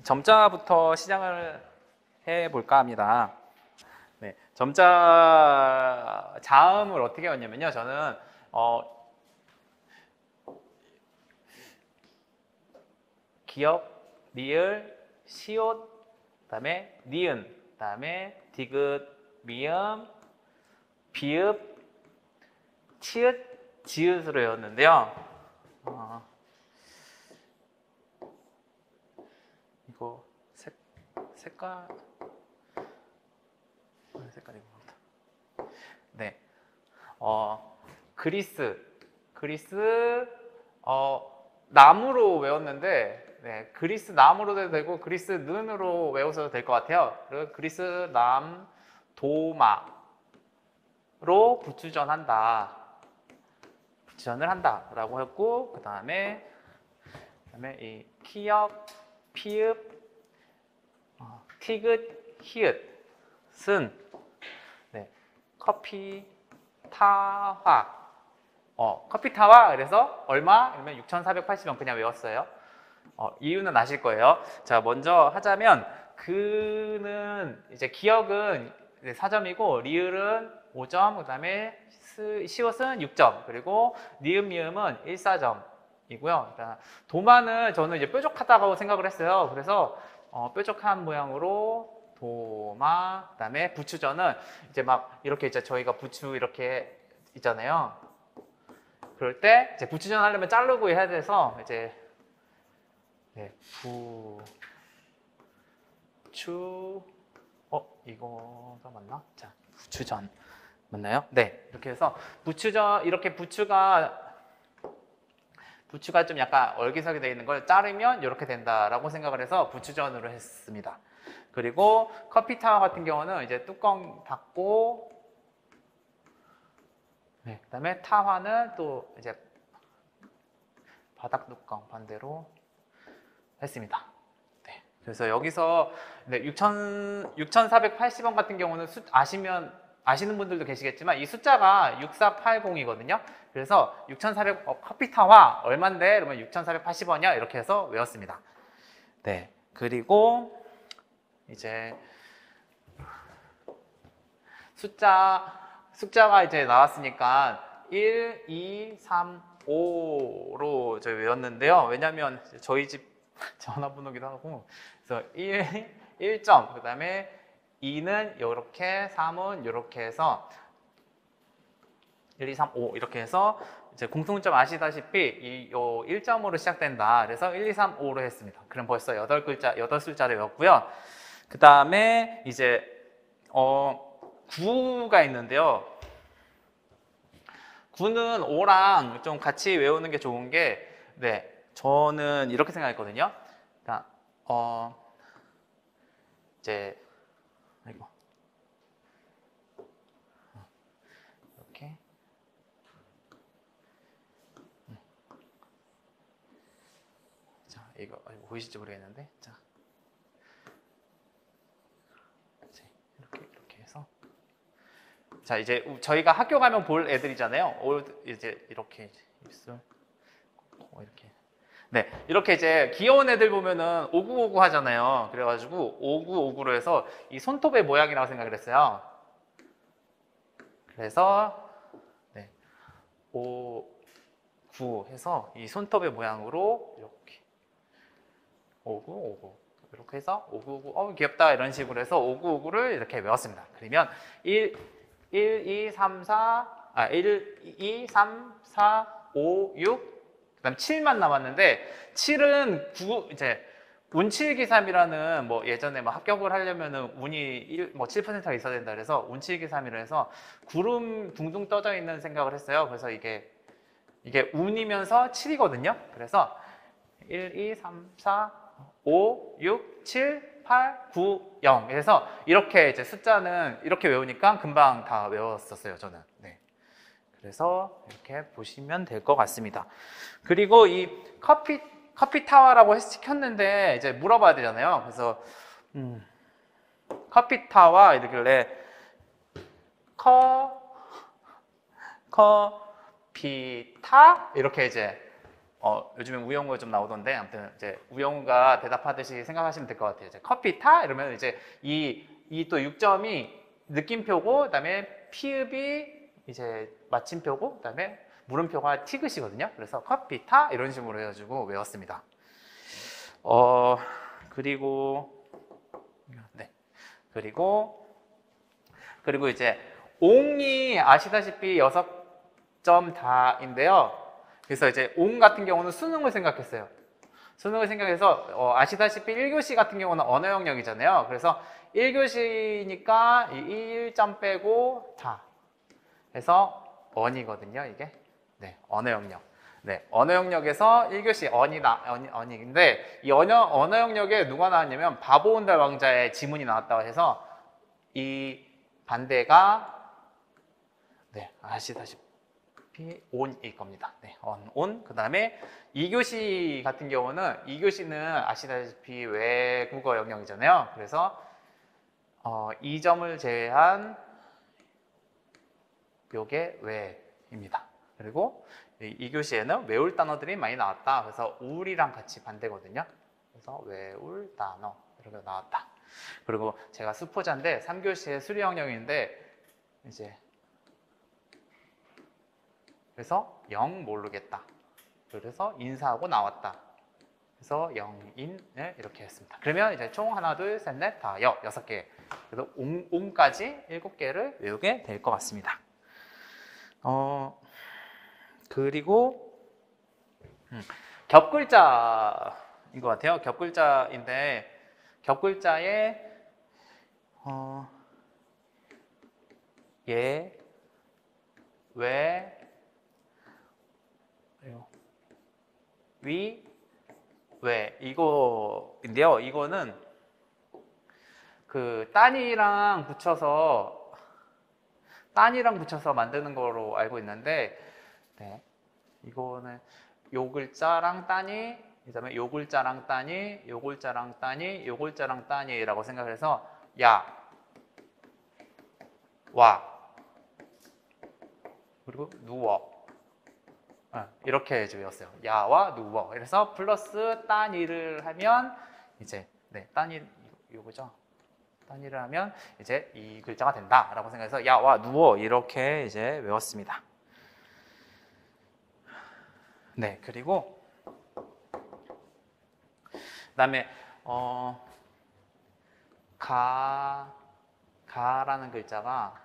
점자부터 시작을 해볼까 합니다. 네, 점자 자음을 어떻게 외웠냐면요. 저는 기역, 리을, 시옷, 그다음에 니은, 그다음에 디귿, 미음, 비읍, 치읓, 지읒으로 외웠는데요. 이거 색깔이 뭐다. 네, 그리스, 나무로 외웠는데, 네, 그리스 남으로도 해도 되고 그리스 는으로 외우셔도 될 것 같아요. 그리고 그리스 남 도마로 부추전을 한다라고 했고, 그다음에 이 키역, 피읍, 티귿, 히읗은 네, 커피 타화. 커피 타와 그래서 얼마? 그러면 6,480원 그냥 외웠어요. 이유는 아실 거예요. 자, 먼저 하자면 그는 이제 기역은 4점이고 리을은 5점, 그다음에 시옷은 6점, 그리고 니은 미음은 1,4점이고요. 도마는 저는 이제 뾰족하다고 생각을 했어요. 그래서 뾰족한 모양으로 도마, 그다음에 부추전은 이제 막 이렇게 이제 저희가 부추 이렇게 있잖아요. 그럴 때 이제 부추전 하려면 자르고 해야 돼서 이제 네, 부추 이거가 맞나? 자, 부추전 맞나요? 네, 이렇게 해서 부추전 이렇게 부추가 좀 약간 얼기설기 되어 있는 걸 자르면 이렇게 된다라고 생각을 해서 부추전으로 했습니다. 그리고 커피타워 같은 경우는 이제 뚜껑 닫고, 네, 그다음에 타화는 또 이제 바닥 뚜껑 반대로 했습니다. 네, 그래서 여기서 6,480원 같은 경우는 아시는 분들도 계시겠지만 이 숫자가 6480이거든요. 그래서 6,400 커피타와 얼만데? 그러면 6,480원이야 이렇게 해서 외웠습니다. 네, 그리고 이제 숫자가 이제 나왔으니까 1, 2, 3, 5로 저희 외웠는데요. 왜냐면 저희 집 전화번호기도 하고, 그래서 1점, 그 다음에 2는 이렇게, 3은 이렇게 해서 1, 2, 3, 5 이렇게 해서 이제 공통점 아시다시피 이 1점으로 시작된다. 그래서 1, 2, 3, 5로 했습니다. 그럼 벌써 8숫자를 외웠고요. 그 다음에 이제 9가 있는데요. 9는 5랑 좀 같이 외우는 게 좋은 게, 네, 저는 이렇게 생각했거든요. 그러니까 이제 이렇게 자, 이거 보이실지 모르겠는데, 자, 이렇게 해서, 자, 이제 저희가 학교 가면 볼 애들이잖아요. 이제 이렇게 입술 이렇게. 네, 이렇게 이제 귀여운 애들 보면은 오구오구 하잖아요. 그래가지고 오구오구로 해서 이 손톱의 모양이라고 생각을 했어요. 그래서 네, 5, 9 해서 이 손톱의 모양으로 이렇게 오구오구 이렇게 해서 오구오구 귀엽다 이런 식으로 해서 오구오구를 이렇게 외웠습니다. 그러면 1, 2, 3, 4, 5, 6 그다음 7만 남았는데 7은 이제 운칠기삼이라는 뭐 예전에 뭐 합격을 하려면은 운이 7%가 있어야 된다 그래서 운칠기삼이라 해서 구름 둥둥 떠져 있는 생각을 했어요. 그래서 이게 운이면서 7이거든요. 그래서 1, 2, 3, 4, 5, 6, 7, 8, 9, 0 그래서 이렇게 이제 숫자는 이렇게 외우니까 금방 다 외웠었어요, 저는. 네. 그래서 이렇게 보시면 될 것 같습니다. 그리고 이 커피 타와라고 시켰는데 이제 물어봐야 되잖아요. 그래서 커피 타와 이러길래 커피 타 이렇게 이제 요즘엔 우영우가 좀 나오던데 아무튼 이제 우영우가 대답하듯이 생각하시면 될 것 같아요. 이제 커피 타? 이러면 이제 이 또 6점이 느낌표고 그다음에 피읍이 이제 마침표고 그다음에 물음표가 티귿이거든요. 그래서 커피 타? 이런 식으로 해가지고 외웠습니다. 그리고 네. 그리고 이제 옹이 아시다시피 6점 다인데요. 그래서 이제 옹 같은 경우는 수능을 생각했어요. 수능을 생각해서 아시다시피 1교시 같은 경우는 언어 영역이잖아요. 그래서 1교시니까 이 1점 빼고 다 해서 언이거든요, 이게. 네, 언어 영역. 네, 언어 영역에서 1교시 언인데 이 언어 영역에 누가 나왔냐면 바보 온달 왕자의 지문이 나왔다고 해서 이 반대가 네, 아시다시피 온일 겁니다. 네, 온. 그다음에 2교시 같은 경우는 2교시는 아시다시피 외국어 영역이잖아요. 그래서 2점을 제외한 요게 외입니다. 그리고 2교시에는 외울 단어들이 많이 나왔다. 그래서 울이랑 같이 반대거든요. 그래서 외울 단어 이렇게 나왔다. 그리고 제가 수포자인데 3교시에 수리 영역인데 이제 그래서 영 모르겠다. 그래서 인사하고 나왔다. 그래서 영인을 이렇게 했습니다. 그러면 이제 총 하나, 둘, 셋, 넷, 다, 6개. 그래서 옴까지 7개를 외우게 될 것 같습니다. 그리고 겹글자인 것 같아요. 겹글자인데 겹글자에 예, 왜, 위, 왜 이거인데요. 이거는 그 단이랑 붙여서 만드는 거로 알고 있는데 네. 이거는 요 글자랑 단이 그다음에 요 글자랑 단이 요 글자랑 단이 요 글자랑 단이라고 생각해서 야, 와 그리고 누워 이렇게 이제 외웠어요. 야와 누워. 그래서 플러스 단위를 하면 이제 네, 단위 요거죠. 단위를 하면 이제 이 글자가 된다라고 생각해서 야와 누워 이렇게 이제 외웠습니다. 네, 그리고 그다음에 가라는 글자가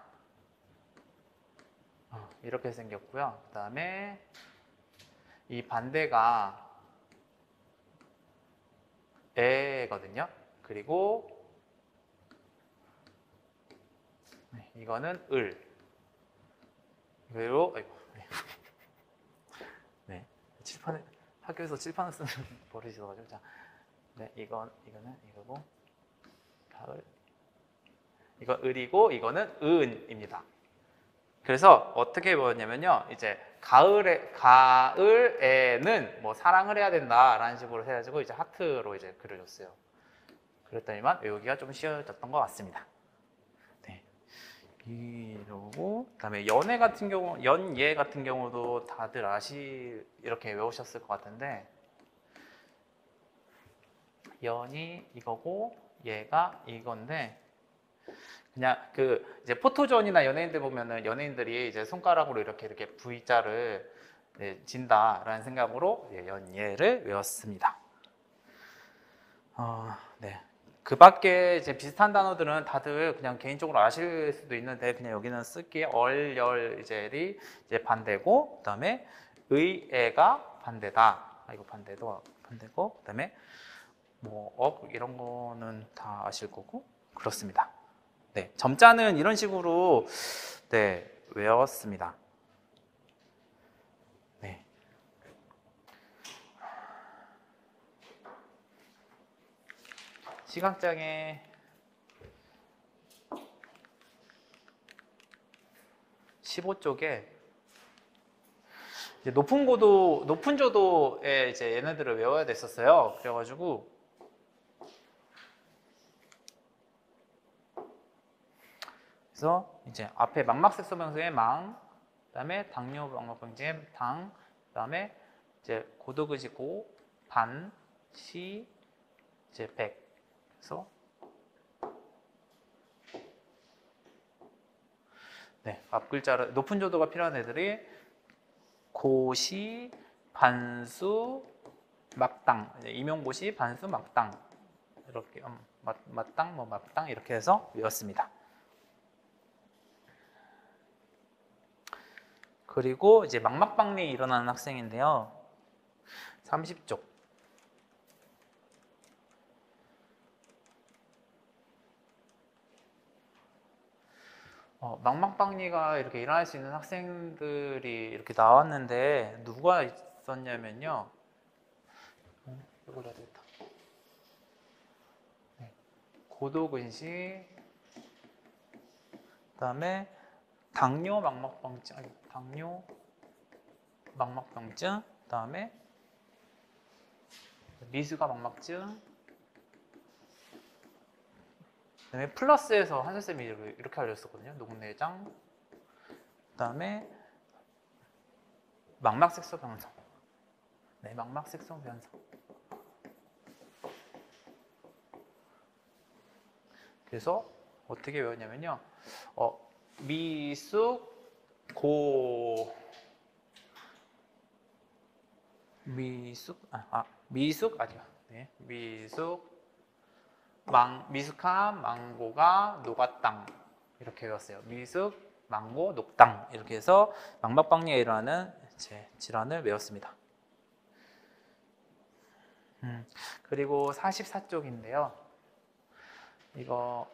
이렇게 생겼고요. 그다음에 이 반대가 에거든요. 그리고 이거는 을. 그리고 네, 칠판에 학교에서 칠판을 쓰는 버릇이 있어가지고 자, 네, 이거는 이거고 가을. 이거 을이고 이거는 은입니다. 그래서 어떻게 배웠냐면요, 이제 가을에는 뭐 사랑을 해야 된다라는 식으로 해가지고 이제 하트로 이제 그려줬어요. 그랬더니만 외우기가 좀 쉬워졌던 것 같습니다. 네, 이러고 그다음에 연예 같은 경우도 다들 이렇게 외우셨을 것 같은데 연이 이거고 얘가 이건데. 그냥 그 이제 포토존이나 연예인들 보면은 연예인들이 이제 손가락으로 이렇게 V자를 진다라는 생각으로 연예를 외웠습니다. 네. 그 밖에 이제 비슷한 단어들은 다들 그냥 개인적으로 아실 수도 있는데 그냥 여기는 쓸게 이제 반대고 그다음에 의애가 반대다. 이거 반대고 그다음에 뭐 이런 거는 다 아실 거고 그렇습니다. 네, 점자는 이런 식으로 네, 외웠습니다. 네. 시각장애 15쪽에 이제 높은 조도에 이제 얘네들을 외워야 됐었어요. 그래가지고 그래서 이제 앞에 망막색소 병성의 망, 그다음에 당뇨 망막병증의 당, 그다음에 이제 고도그시 고, 반, 시, 이제 백. 그래서 네, 앞글자를 높은 조도가 필요한 애들이 고시, 반수, 막당, 임용고시, 반수, 막당 이렇게 맞당, 뭐 막당 이렇게 해서 외웠습니다. 그리고 이제 망막박리 일어나는 학생인데요. 30쪽. 망막박리가 이렇게 일어날 수 있는 학생들이 이렇게 나왔는데 누가 있었냐면요. 이걸 해야 되겠다. 네. 고도근시, 그다음에 당뇨 망막병증, 당뇨 망막병증, 그다음에 미수가 망막증, 그다음에 플러스에서 한솔쌤이 이렇게 알려줬었거든요. 녹내장, 그다음에 망막색소 변성, 네, 망막색소 변성. 그래서 어떻게 외웠냐면요. 미숙 미숙 아니야. 네, 미숙한 망고가 녹았당 이렇게 외웠어요. 미숙, 망고, 녹당 이렇게 해서 망막박리에 일어나는 질환을 외웠습니다. 그리고 44쪽인데요. 이거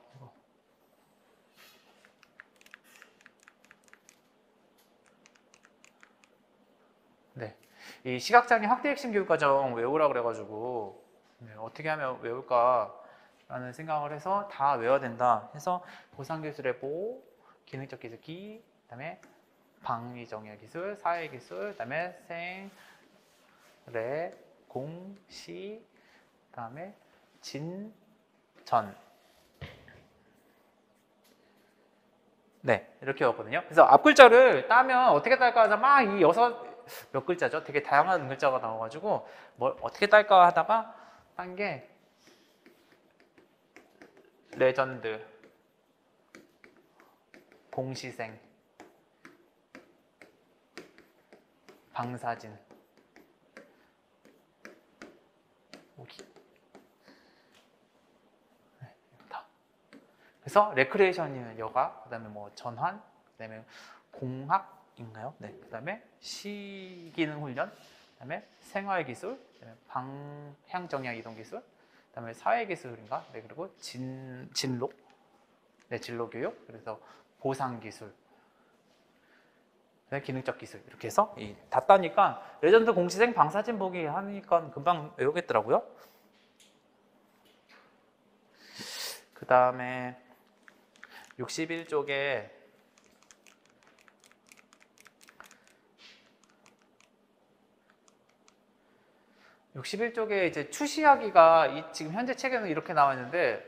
네, 이 시각장애 확대 핵심 교육과정 외우라 그래가지고 네, 어떻게 하면 외울까라는 생각을 해서 다 외워야 된다 해서 보상기술의 보, 기능적 기술기, 그다음에 방위정의 기술, 사회 기술, 그다음에 생, 래, 공, 시, 그다음에 진, 전. 네, 이렇게 외웠거든요. 그래서 앞글자를 따면 어떻게 딸까 하자 막 이 몇 글자죠? 되게 다양한 글자가 나와가지고 뭘 어떻게 딸까 하다가 딴 게 레전드, 공시생, 방사진, 오기. 네, 다. 그래서 레크레이션이면 여가, 그다음에 뭐 전환, 그다음에 공학인가요? 네, 그다음에 시기능 훈련, 그다음에 생활기술, 그다음에 방향정향 이동기술, 그다음에 사회기술인가? 네, 그리고 진로, 네, 진로교육, 그래서 보상기술, 기능적 기술 이렇게 해서 다 따니까 레전드 공시생 방사진 보기 하니까 금방 외우겠더라고요. 그 다음에 61쪽에 이제 추시하기가 지금 현재 책에는 이렇게 나와 있는데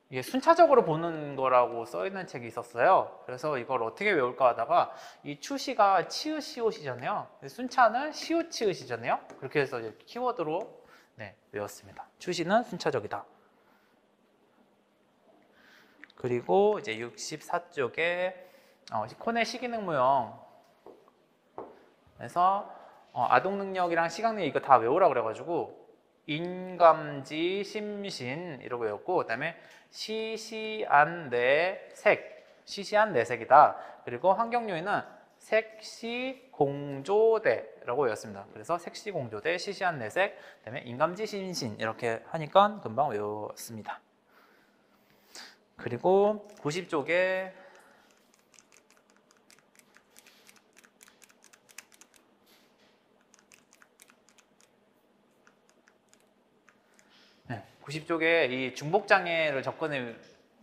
이게 순차적으로 보는 거라고 써 있는 책이 있었어요. 그래서 이걸 어떻게 외울까 하다가 이 추시가 치읓 시옷이잖아요. 순차는 시옷 치읓이잖아요. 그렇게 해서 이제 키워드로 네, 외웠습니다. 추시는 순차적이다. 그리고 이제 64쪽에 코네 시기능 무형 그래서 아동 능력이랑 시각 능력 이거 다 외우라 그래가지고 인감지, 심신 이러고 외웠고 그다음에 시시한 내색, 시시한 내색이다. 그리고 환경요인은 색시공조대라고 외웠습니다. 그래서 색시공조대, 시시한 내색, 그다음에 인감지, 심신 이렇게 하니까 금방 외웠습니다. 그리고 90쪽에 90쪽에 이 중복장애를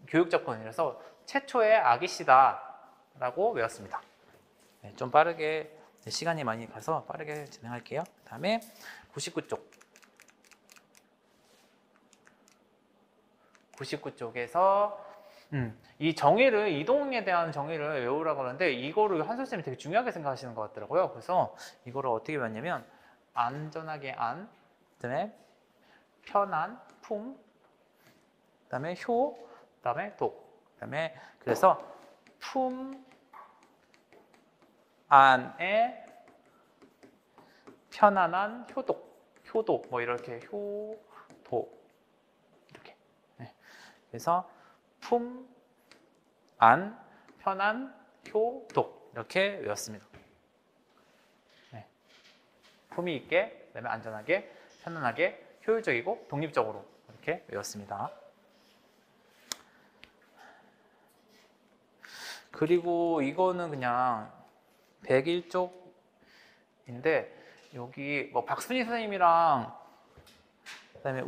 교육 접근이라서 최초의 아기씨다라고 외웠습니다. 네, 좀 빠르게 시간이 많이 가서 빠르게 진행할게요. 그 다음에 99쪽. 99쪽에서 이 정의를 이동에 대한 정의를 외우라고 하는데 이거를 한솔 쌤이 되게 중요하게 생각하시는 것 같더라고요. 그래서 이거를 어떻게 외웠냐면 안전하게 안, 그다음에 편안, 품, 그다음에 효, 그다음에 독, 그다음에 그래서 품 안에 편안한 효도 뭐 이렇게 효도 이렇게. 네. 그래서 품 안, 편안, 효독 이렇게 외웠습니다. 네. 품위 있게, 그다음에 안전하게, 편안하게, 효율적이고 독립적으로 이렇게 외웠습니다. 그리고 이거는 그냥 101쪽인데 여기 뭐 박순희 선생님이랑 그다음에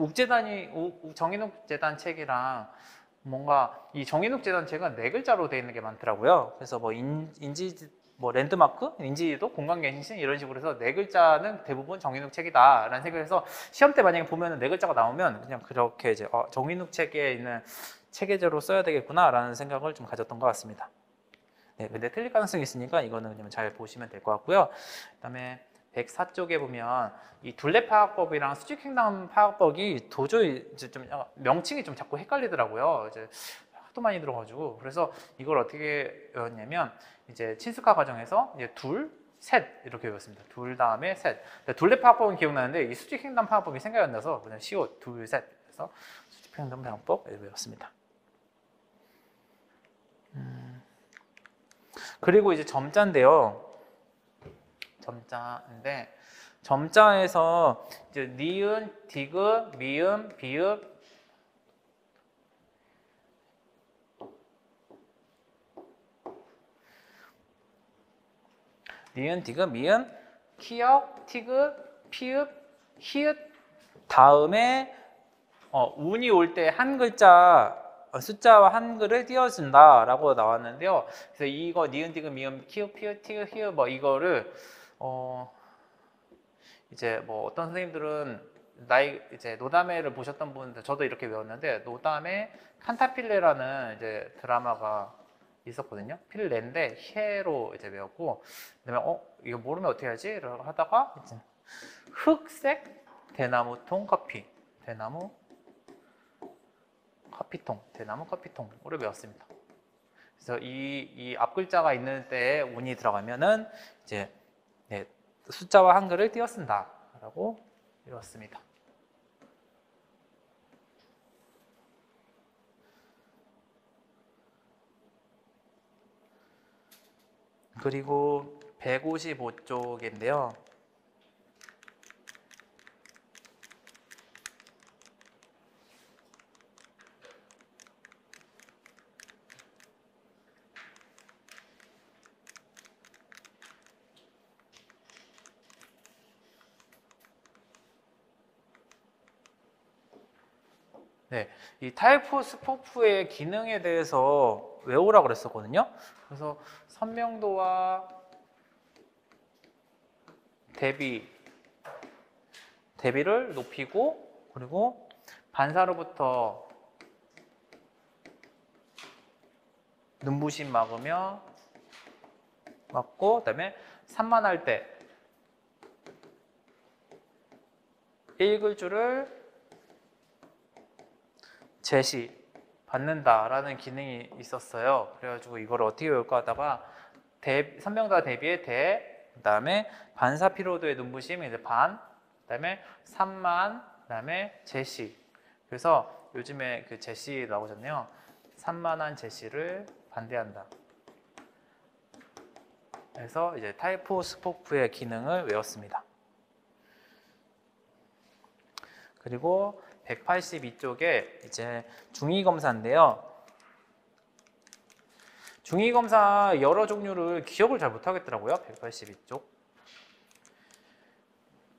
정인욱 재단 책이랑 뭔가 이 정인욱 재단 책은 4글자로 되어 있는 게 많더라고요. 그래서 뭐 인지 뭐 랜드마크, 인지도, 공간갱신 이런 식으로 해서 4글자는 대부분 정인욱 책이다라는 생각을 해서 시험 때 만약에 보면은 4글자가 나오면 그냥 그렇게 이제 정인욱 책에 있는 체계적으로 써야 되겠구나라는 생각을 좀 가졌던 것 같습니다. 네, 근데 틀릴 가능성이 있으니까 이거는 그냥 잘 보시면 될 것 같고요. 그다음에 104쪽에 보면 이 둘레 파악법이랑 수직횡단 파악법이 도저히 이제 좀 명칭이 좀 자꾸 헷갈리더라고요. 이제 하도 많이 들어가지고 그래서 이걸 어떻게 외웠냐면 이제 친숙화 과정에서 이제 둘, 셋 이렇게 외웠습니다. 둘 다음에 셋. 둘레 파악법은 기억나는데 이 수직횡단 파악법이 생각이 안 나서 그냥 쉬워 둘, 셋. 그래서 수직횡단 파악법 외웠습니다. 그리고 이제 점자인데요. 점자인데 점자에서 이제 니은, 디귿, 미음, 비읍, 니은, 디귿, 미음, 키역, 티귿, 피읍, 히읗 다음에 운이 올 때 한 글자 숫자와 한글을 띄워준다라고 나왔는데요. 그래서 이거 니은, 디귿, 미음, 키읔, 피읍, 티귿, 히읗 뭐 이거를 이제 뭐 어떤 선생님들은 이제 노다메를 보셨던 분들 저도 이렇게 외웠는데 노다메 칸타필레라는 이제 드라마가 있었거든요. 필레인데 해로 이제 외웠고 그다음에 이거 모르면 어떻게 하지? 라고 하다가 이제 흑색 대나무통 커피 대나무 커피통으로 외웠습니다. 그래서 이 앞글자가 있는 때에 운이 들어가면은 이제 네, 숫자와 한글을 띄어 쓴다라고 외웠습니다. 그리고 155쪽인데요. 네, 이 타이포 스포프의 기능에 대해서 외우라고 그랬었거든요. 그래서 선명도와 대비를 높이고 그리고 반사로부터 눈부심 막고 그다음에 산만할 때 읽을 줄을 제시 받는다라는 기능이 있었어요. 그래가지고 이걸 어떻게 외울까 하다가 선명도와 대비의 그다음에 반사 피로도의 눈부심 이제 그다음에 산만, 그다음에 제시. 그래서 요즘에 그 제시 나오잖아요. 산만한 제시를 반대한다. 그래서 이제 타이포 스포프의 기능을 외웠습니다. 그리고 182쪽에 이제 중위검사인데요. 중위검사 여러 종류를 기억을 잘 못하겠더라고요. 182쪽.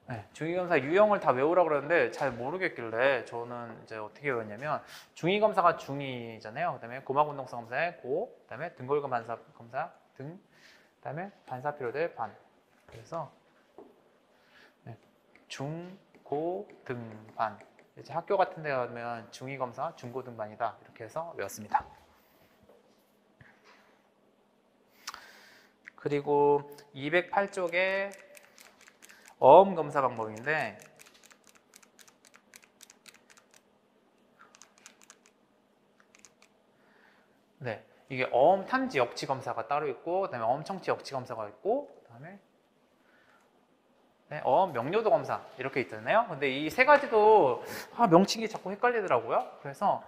네, 중위검사 유형을 다 외우라고 그러는데 잘 모르겠길래 저는 이제 어떻게 외웠냐면 중위검사가 중위잖아요. 그다음에 고막운동성 검사의 고, 그다음에 등골근 반사 검사 등, 그다음에 반사 피로도의 반. 그래서 중, 고, 등, 반. 이제 학교 같은 데 가면 중위검사, 중고등반이다 이렇게 해서 외웠습니다. 그리고 208쪽에 어음 검사 방법인데 네, 이게 어음 탐지 역치 검사가 따로 있고 그다음에 어음 청취 역치 검사가 있고 그다음에 네, 어음 명료도 검사 이렇게 있잖아요. 근데 이 세 가지도 명칭이 자꾸 헷갈리더라고요. 그래서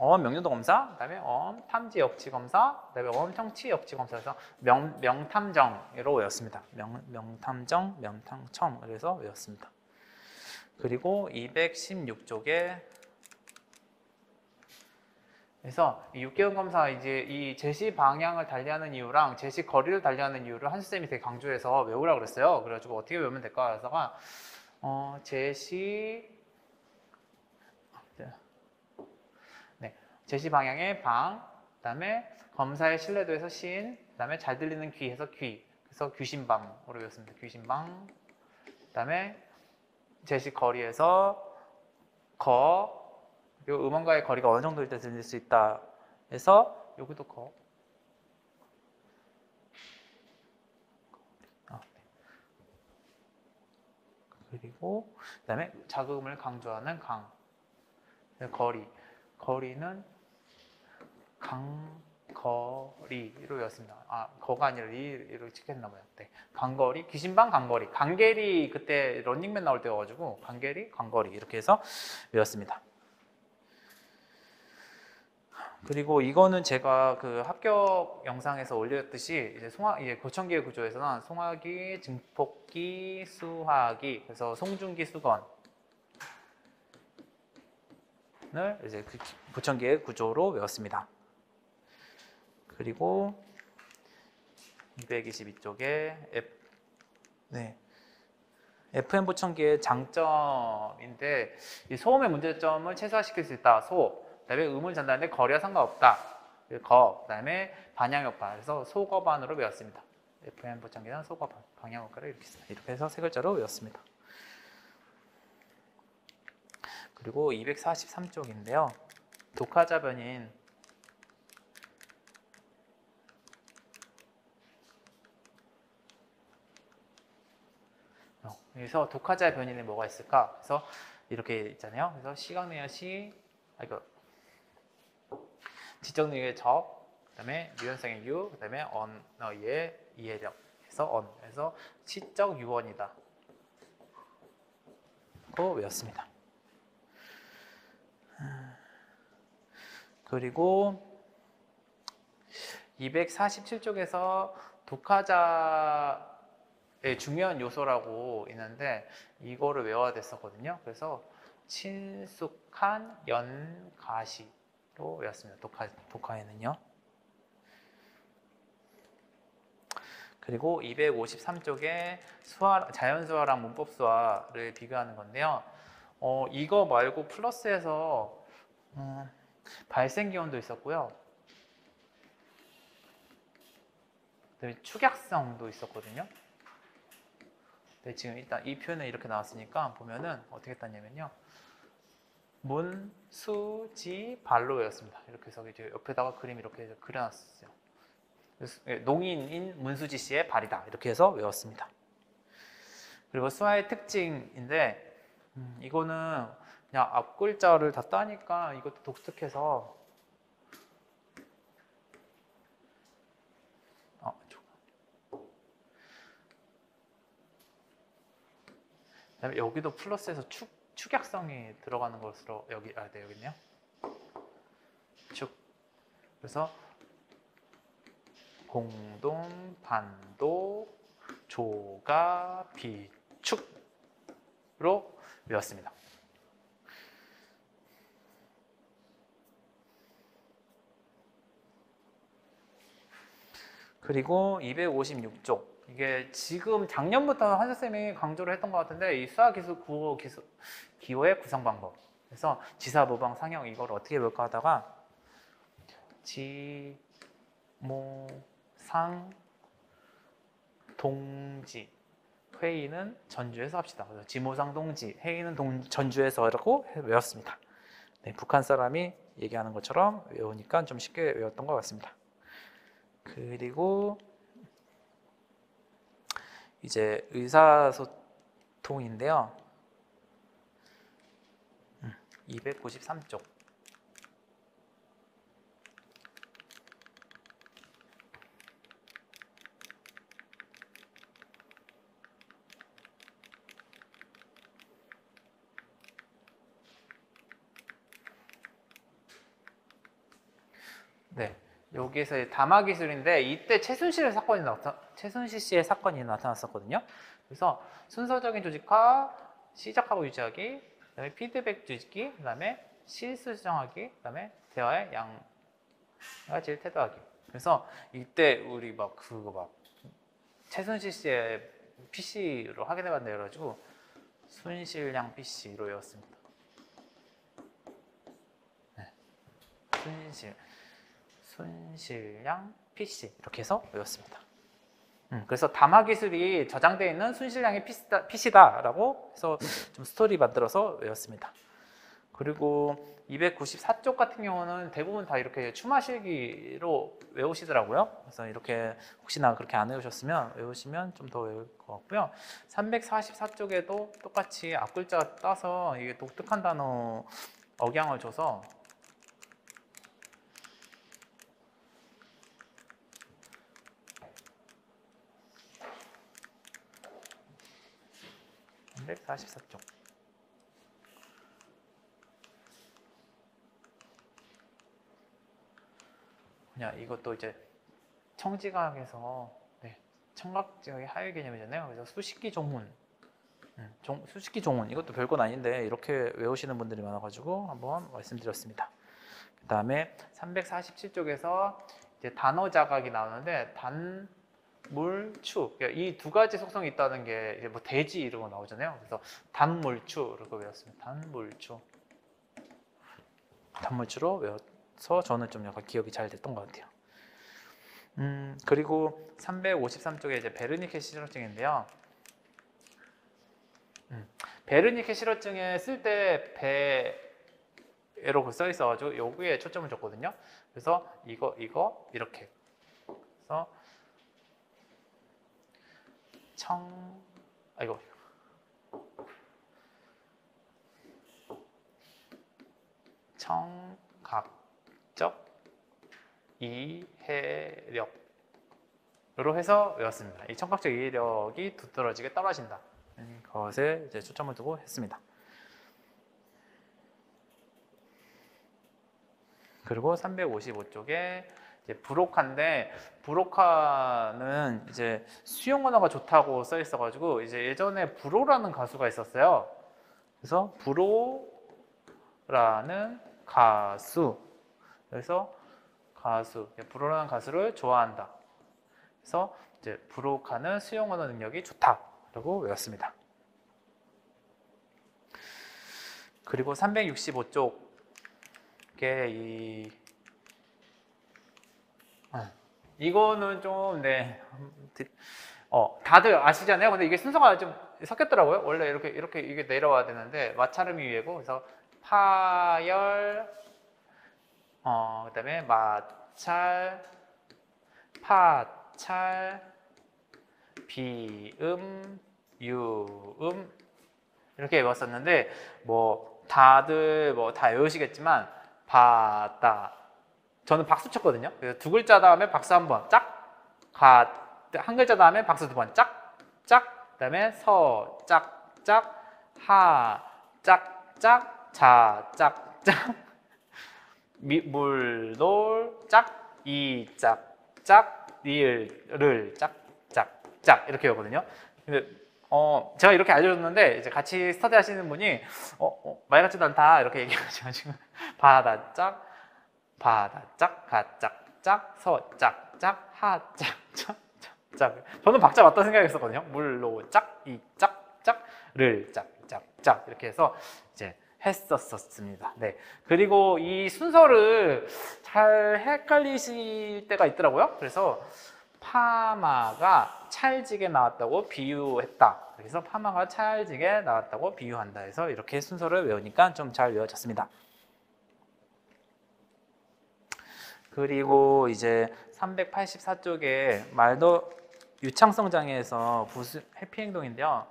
어음 명료도 검사, 그다음에 어음 탐지 역치 검사, 그다음에 어음 청취 역치 검사에서 명탐정으로 외웠습니다. 명탐정, 명탐청 그래서 외웠습니다. 그리고 216쪽에 그래서 이 6개월 검사 이제 이 제시 방향을 달리하는 이유랑 제시 거리를 달리하는 이유를 한수 쌤이 되게 강조해서 외우라고 그랬어요. 그래가지고 어떻게 외우면 될까 해서가 제시 네, 제시 방향의 방, 그다음에 검사의 신뢰도에서 신, 그다음에 잘 들리는 귀에서 귀, 그래서 귀신방으로 외웠습니다. 귀신방, 그다음에 제시 거리에서 거, 그리고 음원과의 거리가 어느 정도일 때 들릴 수 있다 해서 여기도 거. 그리고 그다음에 자금을 강조하는 강, 거리는 강거리로 외웠습니다. 거가 아니라 리로 찍혔나 봐요. 네. 강거리, 귀신방 강거리. 강계리 그때 런닝맨 나올 때여가지고 강계리, 강거리 이렇게 해서 외웠습니다. 그리고 이거는 제가 그 합격 영상에서 올렸듯이 이제 이제 고천기의 구조에서는 송하기, 증폭기, 수하기, 그래서 송중기, 수건을 이제 그 고천기의 구조로 외웠습니다. 그리고 222쪽에 FM 보청기의 장점인데 이 소음의 문제점을 최소화시킬 수 있다. 그다음에 음을 전달하는데 거리와 상관없다. 그다음에 반향 효과. 그래서 소거반으로 외웠습니다. FM 보청기는 소거반, 방향 효과를 이렇게 씁니다. 이렇게 해서 세 글자로 외웠습니다. 그리고 243쪽인데요. 독하자 변인 그래서 독하자의 변인에 뭐가 있을까? 그래서 이렇게 있잖아요. 그래서 시각능력시 지적 능력의 적, 그다음에 유연성의 유, 그다음에 언어의 이해력. 그래서 시적 유언이다. 고 외웠습니다. 그리고 247쪽에서 독하자의 중요한 요소라고 있는데 이거를 외워야 됐었거든요. 그래서 친숙한 연가시로 외웠습니다. 독하에는요. 그리고 253쪽에 자연수화랑 문법수화를 비교하는 건데요. 이거 말고 플러스에서 발생기원도 있었고요. 축약성도 있었거든요. 네, 지금 일단 이 표현은 이렇게 나왔으니까 보면은 어떻게 했다냐면요. 문, 수, 지, 발로 외웠습니다. 이렇게 해서 이제 옆에다가 그림 이렇게 그려놨어요. 농인인 문수지 씨의 발이다. 이렇게 해서 외웠습니다. 그리고 수화의 특징인데 이거는 그냥 앞 글자를 다 따니까 이것도 독특해서 그다음에 여기도 플러스에서 축약성이 들어가는 것으로 여기 여기 있네요. 축. 그래서 공동, 반도, 조가, 비축으로 외웠습니다. 그리고 256쪽 이게 지금 작년부터 한수쌤이 강조를 했던 것 같은데 이 수학기술 기호의 구성 방법 그래서 지사, 모방, 상형 이걸 어떻게 볼까 하다가 지, 모, 상, 동지 회의는 전주에서 합시다. 그래서 지모상 동지 회의는 전주에서라고 외웠습니다. 네, 북한 사람이 얘기하는 것처럼 외우니까 좀 쉽게 외웠던 것 같습니다. 그리고 이제 의사소통인데요. 293쪽. 네, 여기에서 담화 기술인데 이때 최순실 씨의 사건이 나타났었거든요. 그래서 순서적인 조직화, 시작하고 유지하기, 그다음에 피드백 주기, 그다음에 실수 수정하기, 그다음에 대화의 양가지를 태도하기. 그래서 이때 우리 막 그거 막 최순실 씨의 PC로 확인해 봤는데 그래가지고 순실량 PC로 외웠습니다. 네. 순실량 PC 이렇게 해서 외웠습니다. 그래서 담화 기술이 저장되어 있는 순실량의 PC다라고 해서 좀 스토리 만들어서 외웠습니다. 그리고 294쪽 같은 경우는 대부분 다 이렇게 추마실기로 외우시더라고요. 그래서 이렇게 혹시나 그렇게 안 외우셨으면 외우시면 좀 더 외울 것 같고요. 344쪽에도 똑같이 앞글자 따서 이게 독특한 단어 억양을 줘서 344쪽. 그냥 이것도 이제 청지각에서 청각지각의 하위 개념이잖아요. 그래서 수식기 종문, 수식기 종문 이것도 별건 아닌데 이렇게 외우시는 분들이 많아가지고 한번 말씀드렸습니다. 그 다음에 347쪽에서 이제 단어 자각이 나오는데 단물추 이 두 가지 속성이 있다는 게 이제 뭐 대지 이런 거 나오잖아요. 그래서 단물추 이렇게 외웠습니다. 단물추로 외워서 저는 좀 약간 기억이 잘 됐던 것 같아요. 그리고 353쪽에 이제 베르니케 실어증인데요. 베르니케 실어증에 쓸 때 배로 써 있어가지고 여기에 초점을 줬거든요. 그래서 이거 이렇게 그래서 청각적 이해력으로 해서 외웠습니다. 이 청각적 이해력이 두드러지게 떨어진다. 것에 이제 초점을 두고 했습니다. 그리고 355쪽에 이제 브로카인데 브로카는 이제 수용 언어가 좋다고 써 있어가지고 이제 예전에 브로라는 가수가 있었어요. 그래서 브로라는 가수, 그래서 브로라는 가수를 좋아한다. 그래서 이제 브로카는 수용 언어 능력이 좋다라고 외웠습니다. 그리고 365쪽에 이거는 좀 다들 아시잖아요. 근데 이게 순서가 좀 섞였더라고요. 원래 이렇게 이게 내려와야 되는데 마찰음이 위에고 그래서 파열 그다음에 마찰 파찰 비음 유음 이렇게 외웠었는데 뭐 다들 뭐 다 외우시겠지만 바다 저는 박수 쳤거든요. 그래서 두 글자 다음에 박수 한 번 짝 한 글자 다음에 박수 두 번 짝짝 그다음에 서 짝짝 하 짝짝 자 짝짝 물놀 짝 이 짝짝 리을 짝짝짝 이렇게 외우거든요. 근데 제가 이렇게 알려줬는데 이제 같이 스터디 하시는 분이 말 같지도 않다 이렇게 얘기하셔가지고 바다짝 가짝짝 서짝짝 하짝짝 저는 박자 맞다 생각했었거든요. 물로 짝이 짝짝 를 짝짝짝 이렇게 해서 이제 했었습니다. 네. 그리고 이 순서를 잘 헷갈리실 때가 있더라고요. 그래서 파마가 찰지게 나왔다고 비유했다. 그래서 파마가 찰지게 나왔다고 비유한다 해서 이렇게 순서를 외우니까 좀 잘 외워졌습니다. 그리고 이제 384쪽에 유창성 장애에서 부수 해피 행동인데요.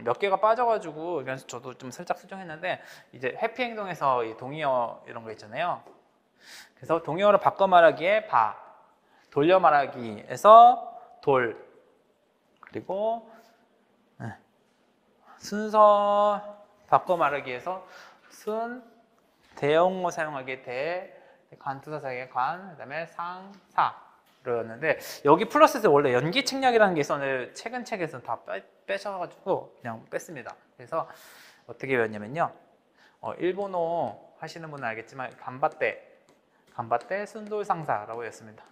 몇 개가 빠져가지고 그래서 저도 좀 살짝 수정했는데 이제 해피 행동에서 이 동의어 이런 거 있잖아요. 그래서 동의어를 바꿔 말하기에 바, 돌려 말하기에서 돌, 그리고 순서 바꿔 말하기에서 순, 대형어 사용하기에 대, 관투사 사용하기에 관, 그다음에 상, 사였는데 여기 플러스에서 원래 연기 책략이라는 게 있었는데 최근 책에서 다 빼셔가지고 그냥 뺐습니다. 그래서 어떻게 외웠냐면요. 일본어 하시는 분은 알겠지만 간바떼 순돌상사라고 외웠습니다.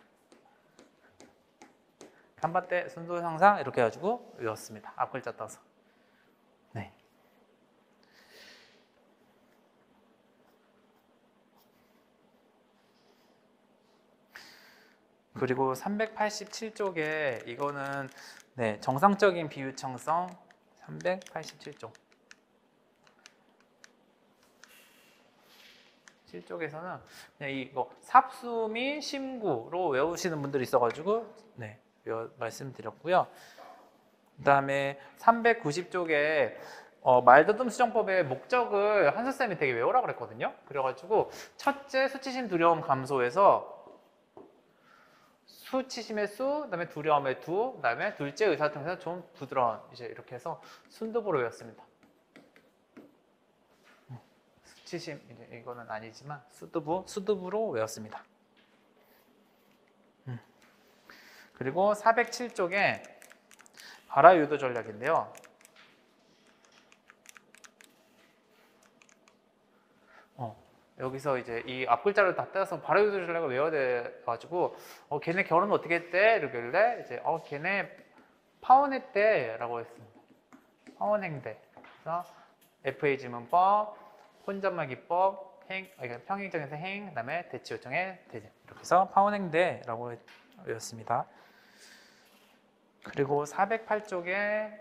간바떼 순돌상사 이렇게 해가지고 외웠습니다. 앞글자 따서. 네. 그리고 387쪽에 이거는 네, 정상적인 비유청성 387쪽. 7쪽에서는 그냥 이거 삽수미 심구로 외우시는 분들이 있어가지고 네, 말씀드렸고요. 그다음에 390쪽에 말더듬 수정법의 목적을 한서쌤이 되게 외우라 그랬거든요. 그래가지고 첫째 수치심 두려움 감소에서 수치심의 수, 그다음에 두려움의 두, 그다음에 둘째 의사소통에서 좀 부드러운 이제 이렇게 해서 순두부로 외웠습니다. 수치심 이거는 아니지만 수두부로 외웠습니다. 그리고 407쪽에 발화 유도 전략인데요. 여기서 이제 이 앞글자를 다 떼서 발화 유도 전략을 외워야 돼가지고 걔네 결혼 어떻게 했대? 이러길래 이제 걔네 파혼했대라고 했습니다. 파혼행대. 그래서 FA 지문법, 혼잣말 기법, 평행정에서 행, 그다음에 대치 요청의 대제. 이렇게 해서 파혼행대라고 외웠습니다. 그리고 408쪽에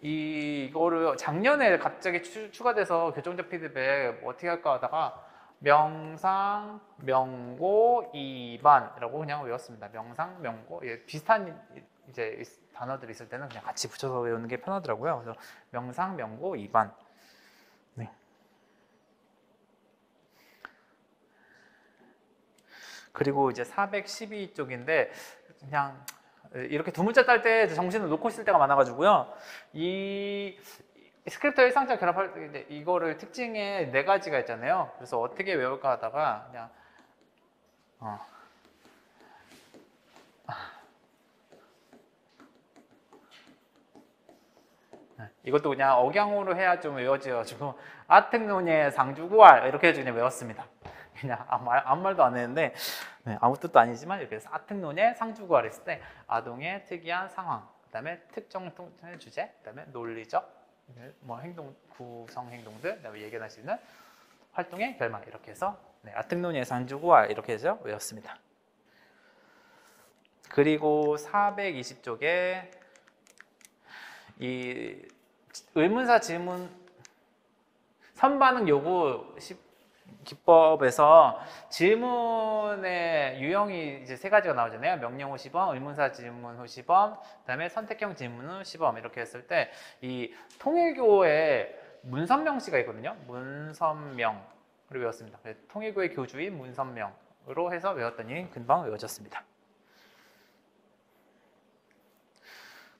이거를 작년에 갑자기 추가돼서 교정적 피드백 어떻게 할까 하다가 명상, 명고, 이반이라고 그냥 외웠습니다. 명상, 명고 비슷한 이제 단어들이 있을 때는 그냥 같이 붙여서 외우는 게 편하더라고요. 그래서 명상, 명고, 이반. 네. 그리고 이제 412쪽인데 그냥 이렇게 두 문자 딸 때 정신을 놓고 있을 때가 많아가지고요. 이 스크립터 일상적 결합할 때 이거를 특징에 4가지가 있잖아요. 그래서 어떻게 외울까 하다가 그냥 이것도 그냥 억양으로 해야 좀 외워져가지고 아특노예 상주구알 이렇게 해서 그냥 외웠습니다. 그냥 아무 말도 안 했는데 아무 뜻도 아니지만 이렇게 해서 아특노예 상주구알 했을 때 아동의 특이한 상황, 그다음에 특정 주제, 그다음에 논리적 뭐 행동 구성 행동들, 그다음에 예견할 수 있는 활동의 결말 이렇게 해서 아특노예 상주구알 이렇게 해서 외웠습니다. 그리고 420쪽에 이 의문사 지문 선반응 요구 기법에서 질문의 유형이 이제 3가지가 나오잖아요. 명령 후 시범, 의문사 질문 후 시범, 그다음에 선택형 질문 후 시범 이렇게 했을 때 이 통일교의 문선명씨가 있거든요. 문선명을 외웠습니다. 통일교의 교주인 문선명으로 해서 외웠더니 금방 외워졌습니다.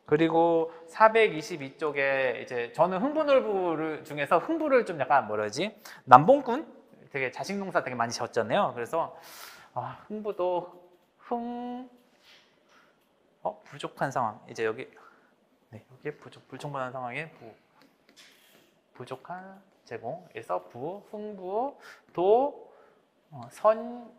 그리고 422쪽에 이제 저는 흥부놀부 중에서 흥부를 좀 약간 뭐라지 남봉꾼 되게 자식농사 되게 많이 졌잖아요. 그래서 흥부도 부족한 상황 이제 여기에 불충분한 상황에 부족한 제공에서 흥부 선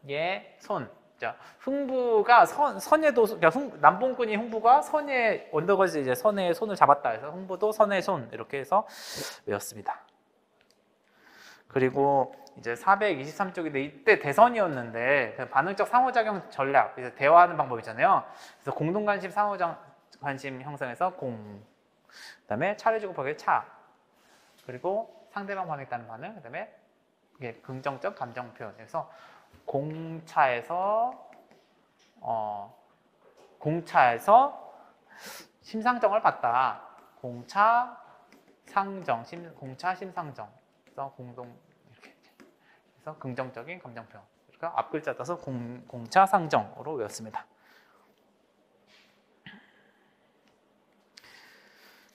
예 손. 자, 흥부가 선에도 그러니까 남봉꾼이 흥부가 선의 언더거지 이제 선의 손을 잡았다 해서 흥부도 선의 손 이렇게 해서 외웠습니다. 그리고 이제 423쪽인데 이때 대선이었는데 반응적 상호작용 전략 이제 대화하는 방법이잖아요. 그래서 공동관심 상호관심 형성해서 그다음에 차례주고 법의 차, 그리고 상대방 반응에 따른 반응, 그다음에 이게 긍정적 감정 표현. 그래서 공차에서 공차에서 심상정을 봤다. 공차 상정, 공차 심상정. 그래서 공동 이렇게 그래서 긍정적인 감정 표현. 그러니까 앞 글자 따서 공차 상정으로 외웠습니다.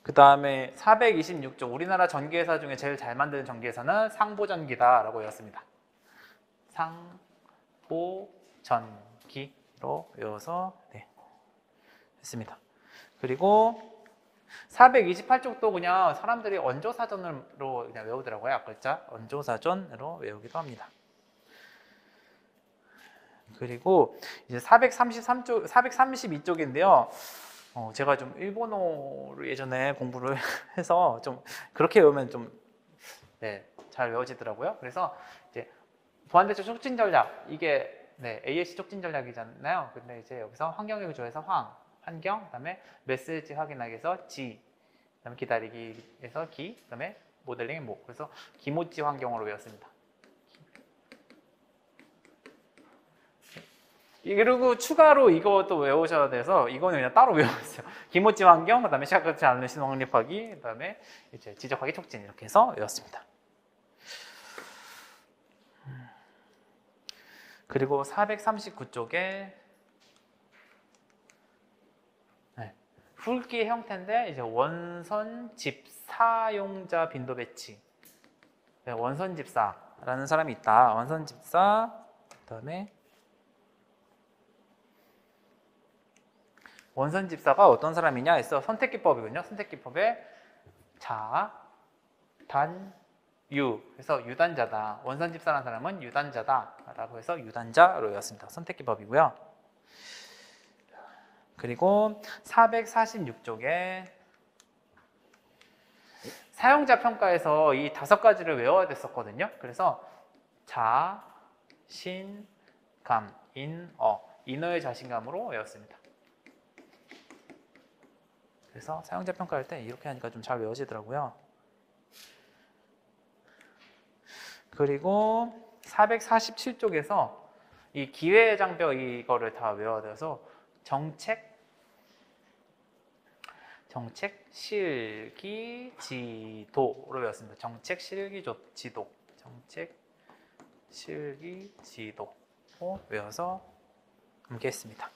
그 다음에 426쪽 우리나라 전기회사 중에 제일 잘 만드는 전기회사는 상보전기다라고 외웠습니다. 상보전기로 외워서 네, 했습니다. 그리고 428쪽도 그냥 사람들이 원조사전으로 그냥 외우더라고요. 앞글자 원조사전으로 외우기도 합니다. 그리고 이제 433쪽, 432쪽인데요. 제가 좀 일본어를 예전에 공부를 해서 좀 그렇게 외우면 좀 네, 잘 외워지더라고요. 그래서 이제 보안대책 촉진 전략 이게 네, AS 촉진 전략이잖아요. 근데 이제 여기서 환경의 구조에서 환경, 그다음에 메시지 확인하기 위해서 G, 그다음에 기다리기에서 기, 그다음에 모델링의 모. 그래서 기모찌 환경으로 외웠습니다. 그리고 추가로 이것도 외우셔야 돼서 이거는 그냥 따로 외웠어요. 기모찌 환경, 그다음에 시각적지 않은 신호 확립하기, 그다음에 이제 지적하기 촉진 이렇게 해서 외웠습니다. 그리고 439쪽에 훑기 형태인데 이제 원선 집사용자 빈도 배치. 원선 집사라는 사람이 있다. 원선 집사, 그다음에 원선 집사가 어떤 사람이냐 해서 선택기법이군요. 선택기법에 자, 단, 유 해서 유단자다. 원선 집사라는 사람은 유단자다라고 해서 유단자로 외웠습니다. 선택기법이고요. 그리고 446쪽에 사용자 평가에서 이 5가지를 외워야 됐었거든요. 그래서 자, 신, 감, 인어의 자신감으로 외웠습니다. 그래서 사용자 평가할 때 이렇게 하니까 좀 잘 외워지더라고요. 그리고 447쪽에서 이 기회 장벽 이거를 다 외워야 돼서 정책, 실기, 지도로 외웠습니다. 정책, 실기, 지도. 정책, 실기, 지도로 외워서 함께 했습니다.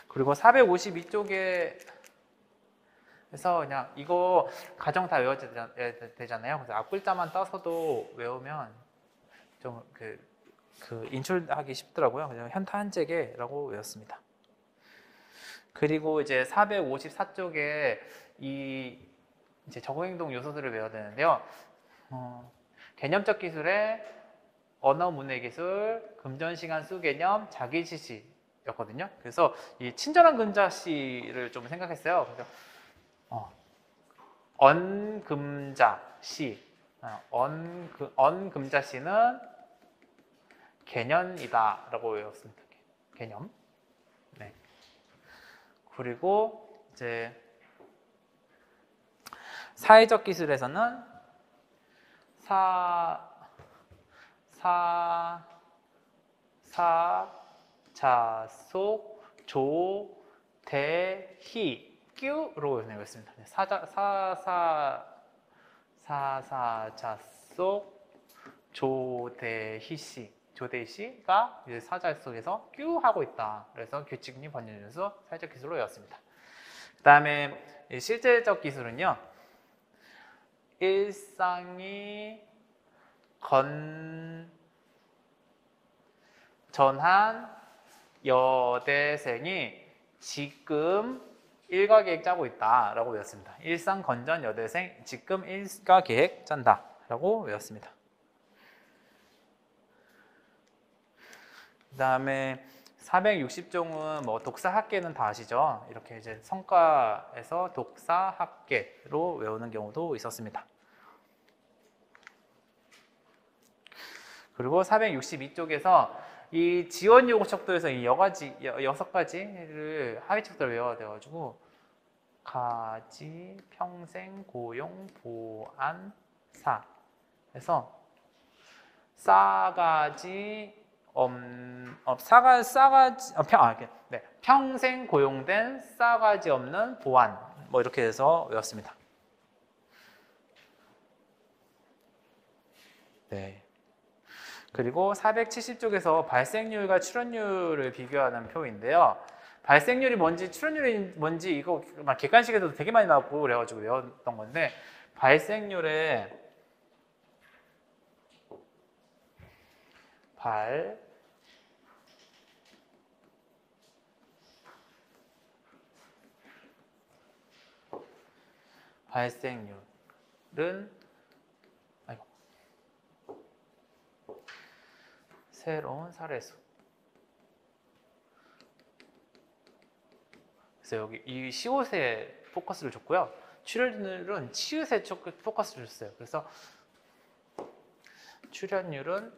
그리고 452쪽에 그래서 그냥 이거 가정 다 외워야 되잖아요. 그래서 앞글자만 따서도 외우면 좀 인출하기 쉽더라고요. 그냥 현타한재계라고 외웠습니다. 그리고 이제 454쪽에 이제 적응행동 요소들을 외워야 되는데요. 개념적 기술의 언어 문해 기술, 금전시간 수개념, 자기지시였거든요. 그래서 이 친절한 금자시를 좀 생각했어요. 그래서 언금자시, 언금자시는 개념이다라고 외웠습니다. 개념. 네. 그리고 이제 사회적 기술에서는 자속, 조, 대, 희, 끼우로 외웠습니다. 자속, 조대희씨. 조대희씨가 사자 속에서 끼우 하고 있다. 그래서 규칙이 번연해서 사회적 기술로 외웠습니다. 그 다음에 실제적 기술은요. 일상이 전한 여대생이 지금 일과계획 짜고 있다 라고 외웠습니다. 일상 건전 여대생 지금 일과계획 짠다 라고 외웠습니다. 그 다음에 460종은 뭐 독사학계는 다 아시죠? 이렇게 이제 성과에서 독사학계로 외우는 경우도 있었습니다. 그리고 462쪽에서 이 지원 요구 척도에서 이 6가지를 하위 척도를 외워야 돼가지고 가지, 평생, 고용, 보안, 사. 그래서 싸가지 평생 고용된 싸가지 없는 보안 뭐 이렇게 해서 외웠습니다. 네. 그리고 470쪽에서 발생률과 출원율을 비교하는 표인데요. 발생률이 뭔지 출원율이 뭔지 이거 객관식에서도 되게 많이 나왔고 그래가지고 외웠던 건데 발생률에 발생률은 새로운 사례수. 그래서 여기 이 시옷에 포커스를 줬고요. 출연율은 치읓에 포커스를 줬어요. 그래서 출연율은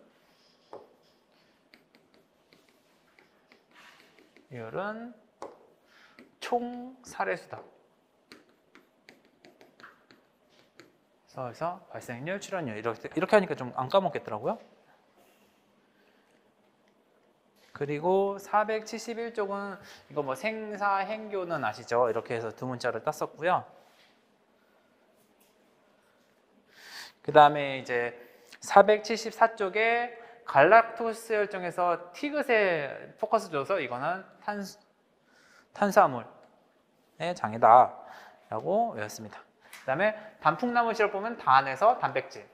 총 사례수다. 그래서 발생률, 출연율 이렇게 하니까 좀 안 까먹겠더라고요. 그리고 471쪽은 이거 뭐 생사 행교는 아시죠? 이렇게 해서 두 문자를 땄었고요. 그 다음에 이제 474쪽에 갈락토스 혈정에서 티귿에 포커스 줘서 이거는 탄수화물의 장애다 라고 외웠습니다. 그 다음에 단풍나무 시럽 보면 단에서 단백질로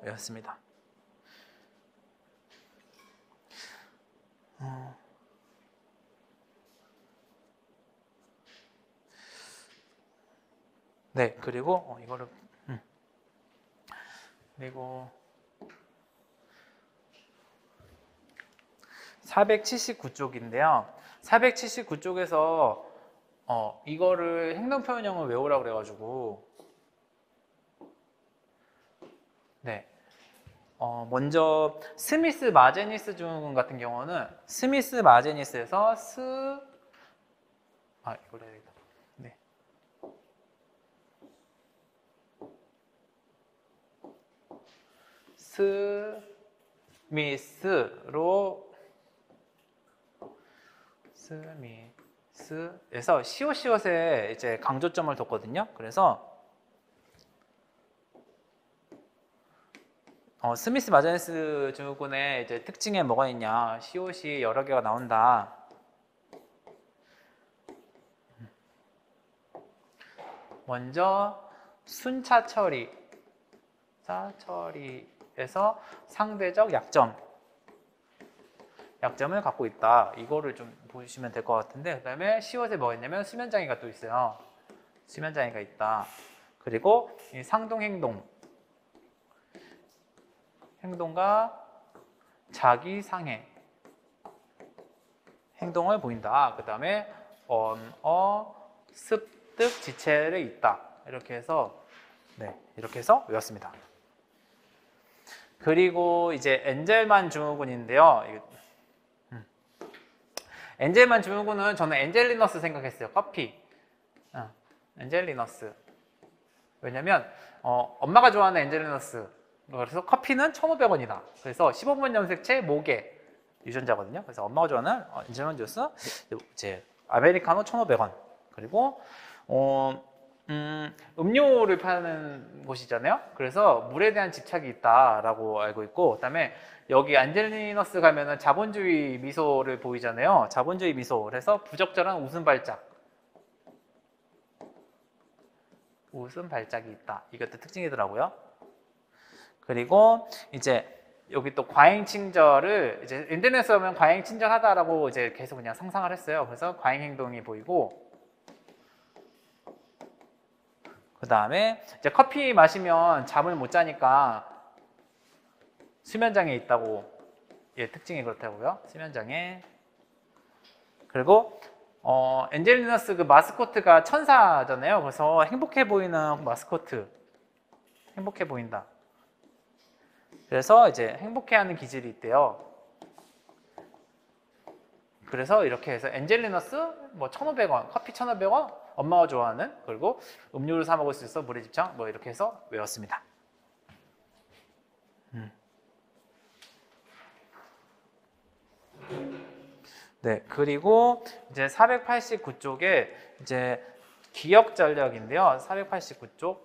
외웠습니다. 네, 그리고 이거를 그리고 479쪽인데요. 479쪽에서 이거를 행동표현형을 외우라고 그래가지고 네. 먼저 스미스 마제니스 증후군 같은 경우는 스미스 마제니스에서 이걸 해야 되겠다. 네. 스미스에서 시옷에 이제 강조점을 뒀거든요. 그래서 스미스 마제니스 증후군의 이제 특징에 뭐가 있냐? 시옷이 여러 개가 나온다. 먼저 순차 처리에서 상대적 약점을 갖고 있다. 이거를 좀 보시면 될 것 같은데, 그다음에 시옷에 뭐가 있냐면 수면 장애가 또 있어요. 수면 장애가 있다. 그리고 이 상동 행동과 자기 상해 행동을 보인다. 그 다음에 습득 지체를 있다. 이렇게 해서 외웠습니다. 그리고 이제 엔젤만 증후군인데요. 엔젤만 증후군은 저는 엔젤리너스 생각했어요. 커피. 엔젤리너스. 왜냐면 엄마가 좋아하는 엔젤리너스. 그래서 커피는 1,500원이다. 그래서 15분 염색체 모개 유전자거든요. 그래서 엄마가 좋아하는 엔젤만 주스 이제 아메리카노 1,500원. 그리고 음료를 파는 곳이잖아요. 그래서 물에 대한 집착이 있다라고 알고 있고, 그다음에 여기 안젤리너스 가면은 자본주의 미소를 보이잖아요. 자본주의 미소. 그래서 부적절한 웃음 발작이 있다. 이것도 특징이더라고요. 그리고 이제 여기 또 과잉 친절을 이제 인터넷에 보면 과잉 친절하다라고 이제 계속 그냥 상상을 했어요. 그래서 과잉 행동이 보이고, 그 다음에 이제 커피 마시면 잠을 못 자니까 수면장애 있다고, 특징이 그렇다고요. 수면장애. 그리고 엔젤리너스 그 마스코트가 천사잖아요. 그래서 행복해 보이는 마스코트, 행복해 보인다. 그래서 이제 행복해하는 기질이 있대요. 그래서 이렇게 해서 엔젤리너스 뭐 1,500원, 커피 1,500원, 엄마가 좋아하는, 그리고 음료를 사 먹을 수 있어 물에 집착, 뭐 이렇게 해서 외웠습니다. 네, 그리고 이제 489쪽에 이제 기억 전략인데요. 489쪽.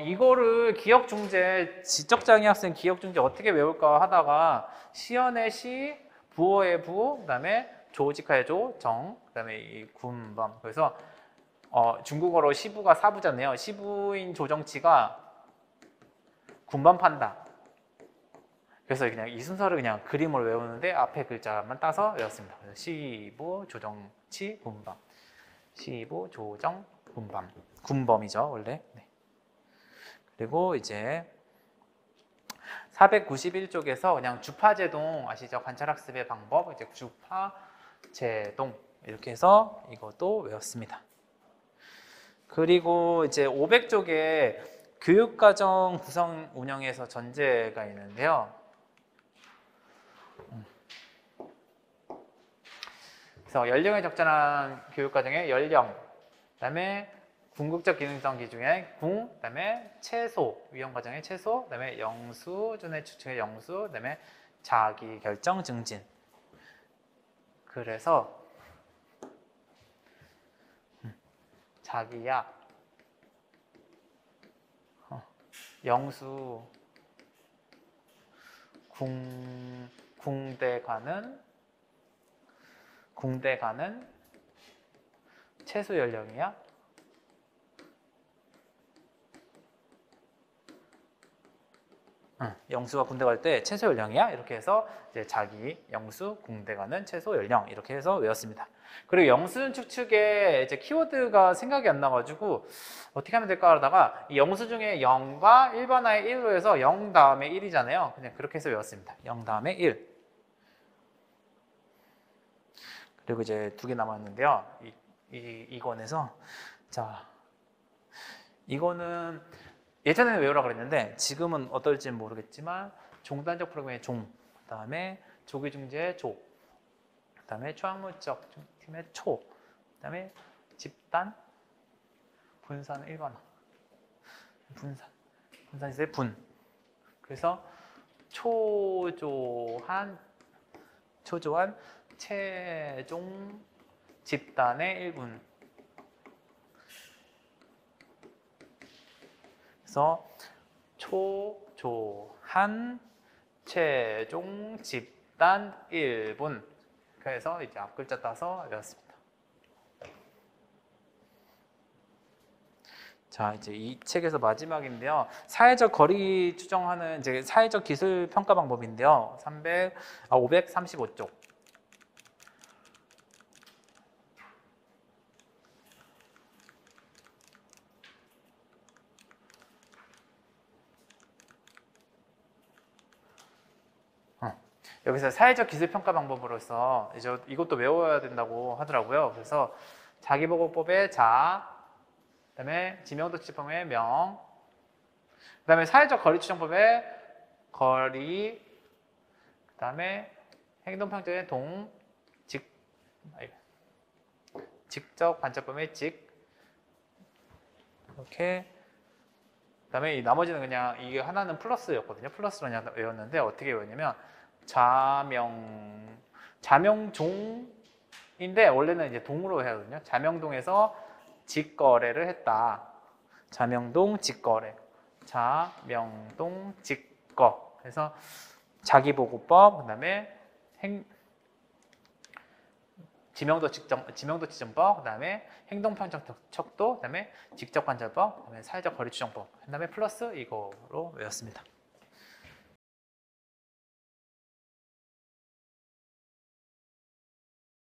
이거를 기억 중재, 지적장애 학생 기억 중재 어떻게 외울까 하다가 시연의 시, 부어의 부, 그다음에 조직하의 조, 정, 그다음에 이 군범. 그래서 중국어로 시부가 사부잖아요. 시부인 조정치가 군범판다. 그래서 그냥 이 순서를 그냥 그림으로 외우는데 앞에 글자만 따서 외웠습니다. 그래서 시부, 조정치, 군범. 시부, 조정, 군범. 군범이죠, 원래. 네. 그리고 이제 491쪽에서 그냥 주파제동 아시죠? 관찰학습의 방법. 이제 주파제동 이렇게 해서 이것도 외웠습니다. 그리고 이제 500쪽에 교육과정 구성 운영에서 전제가 있는데요. 그래서 연령에 적절한 교육과정의 연령, 그다음에 궁극적 기능성 기준의 궁, 그다음에 최소 위험과정의 최소, 그다음에 영수준의 추측의 영수, 그다음에 자기 결정 증진. 그래서 자기야 영수 궁대 가는 최소 연령이야? 영수가 군대 갈 때 최소 연령이야? 이렇게 해서 이제 자기 영수 군대 가는 최소 연령 이렇게 해서 외웠습니다. 그리고 영수준 추측에 이제 키워드가 생각이 안 나가지고 어떻게 하면 될까 하다가 이 영수 중에 0과 1번하의 1로 해서 0 다음에 1이잖아요. 그냥 그렇게 해서 외웠습니다. 0 다음에 1. 그리고 이제 2개 남았는데요. 이권에서 자 이거는 예전에는 외우라고 그랬는데 지금은 어떨지 모르겠지만 종단적 프로그램의 종, 그 다음에 조기중재의 조, 그 다음에 초학문적 팀의 초, 그 다음에 집단, 분산 1번화, 분산시대 분. 그래서 초조한 최종 집단의 1분. 그래서 초조한 최종 집단 1분. 그래서 이제 앞글자 따서 외웠습니다. 자, 이제 이 책에서 마지막인데요. 사회적 거리 추정하는 이제 사회적 기술 평가 방법인데요. 535쪽. 여기서 사회적 기술 평가 방법으로서 이제 이것도 외워야 된다고 하더라고요. 그래서 자기보고법의 자, 그다음에 지명도 추정법의 명, 그다음에 사회적 거리 추정법의 거리, 그다음에 행동평정의 동, 직접 관찰법의 직, 이렇게. 그다음에 이 나머지는 그냥 이게 하나는 플러스였거든요. 플러스로 그냥 외웠는데 어떻게 외웠냐면 자명종인데 원래는 이제 동으로 해야 하거든요. 자명동에서 직거래를 했다. 자명동 직거래. 자명동 직거. 그래서 자기보고법, 그다음에 지명도 지정법, 그다음에 행동평정척도, 그다음에 직접관찰법, 그다음에 사회적 거리추정법, 그다음에 플러스 이거로 외웠습니다.